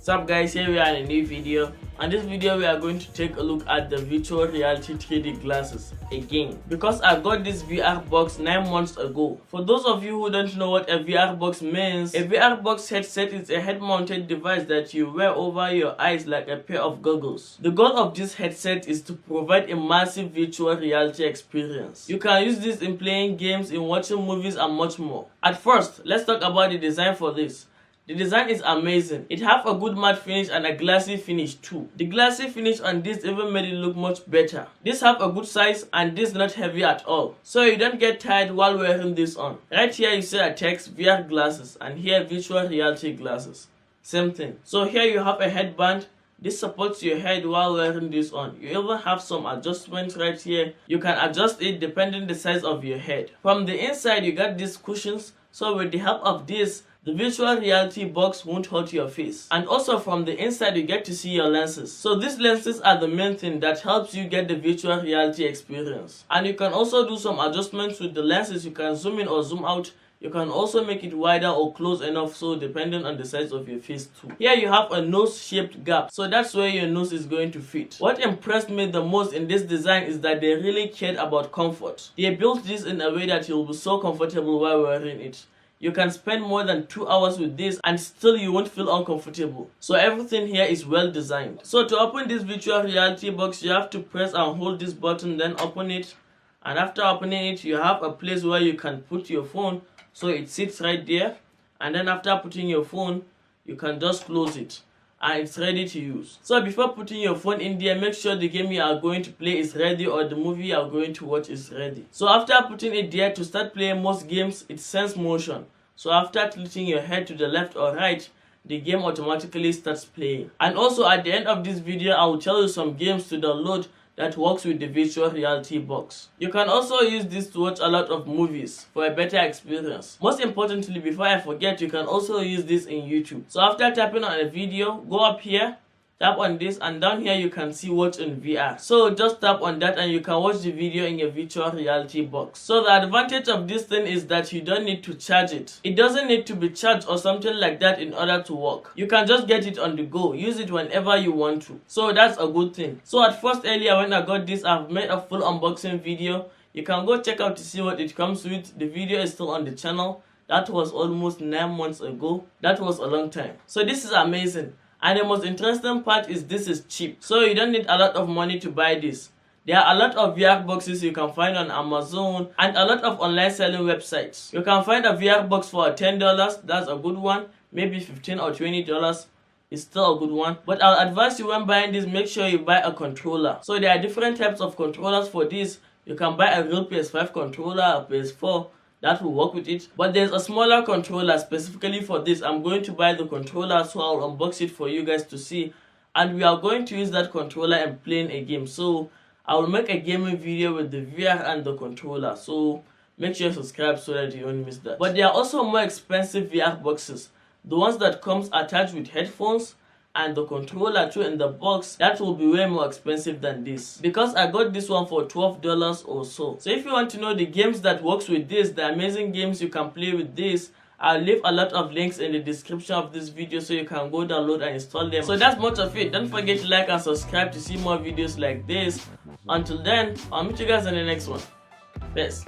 What's up guys, here we are in a new video. On this video we are going to take a look at the virtual reality 3D glasses again, because I got this VR box 9 months ago. For those of you who don't know what a VR box means, a VR box headset is a head-mounted device that you wear over your eyes like a pair of goggles. The goal of this headset is to provide immersive virtual reality experience. You can use this in playing games, in watching movies and much more. At first, let's talk about the design for this. The design is amazing. It has a good matte finish and a glassy finish too. The glassy finish on this even made it look much better. This have a good size and this not heavy at all, so you don't get tired while wearing this on. Right here you see a text VR glasses and here virtual reality glasses. Same thing. So here you have a headband. This supports your head while wearing this on. You even have some adjustments right here. You can adjust it depending the size of your head. From the inside you got these cushions, so with the help of this, the virtual reality box won't hurt your face. And also from the inside you get to see your lenses. So these lenses are the main thing that helps you get the virtual reality experience. And you can also do some adjustments with the lenses. You can zoom in or zoom out. You can also make it wider or close enough, so depending on the size of your face too. Here you have a nose shaped gap, so that's where your nose is going to fit. What impressed me the most in this design is that they really cared about comfort. They built this in a way that you'll be so comfortable while wearing it. You can spend more than 2 hours with this and still you won't feel uncomfortable. So everything here is well designed. So to open this virtual reality box, you have to press and hold this button, then open it. And after opening it, you have a place where you can put your phone. So it sits right there. And then after putting your phone, you can just close it. And it's ready to use. So before putting your phone in there, make sure the game you are going to play is ready or the movie you are going to watch is ready. So after putting it there, to start playing most games, it senses motion. So after tilting your head to the left or right, the game automatically starts playing. And also at the end of this video, I will tell you some games to download that works with the virtual reality box. You can also use this to watch a lot of movies for a better experience. Most importantly, before I forget, you can also use this in YouTube. So after tapping on a video, go up here, tap on this, and down here you can see watch in VR. So just tap on that and you can watch the video in your virtual reality box. So the advantage of this thing is that you don't need to charge it. It doesn't need to be charged or something like that in order to work. You can just get it on the go, use it whenever you want to. So that's a good thing. So at first earlier when I got this, I've made a full unboxing video. You can go check out to see what it comes with. The video is still on the channel. That was almost 9 months ago. That was a long time. So this is amazing. And the most interesting part is this is cheap. So you don't need a lot of money to buy this. There are a lot of VR boxes you can find on Amazon and a lot of online selling websites. You can find a VR box for $10, that's a good one. Maybe $15 or $20 is still a good one. But I'll advise you when buying this, make sure you buy a controller. So there are different types of controllers for this. You can buy a real PS5 controller, a PS4. That will work with it, but there's a smaller controller specifically for this. I'm going to buy the controller, so I'll unbox it for you guys to see, and we are going to use that controller and playing a game. So I will make a gaming video with the VR and the controller, so make sure you subscribe so that you don't miss that. But there are also more expensive VR boxes, the ones that comes attached with headphones and the controller too in the box. That will be way more expensive than this, because I got this one for $12 or so. So if you want to know the games that works with this, the amazing games you can play with this, I'll leave a lot of links in the description of this video so you can go download and install them. So that's much of it. Don't forget to like and subscribe to see more videos like this. Until then, I'll meet you guys in the next one. Peace.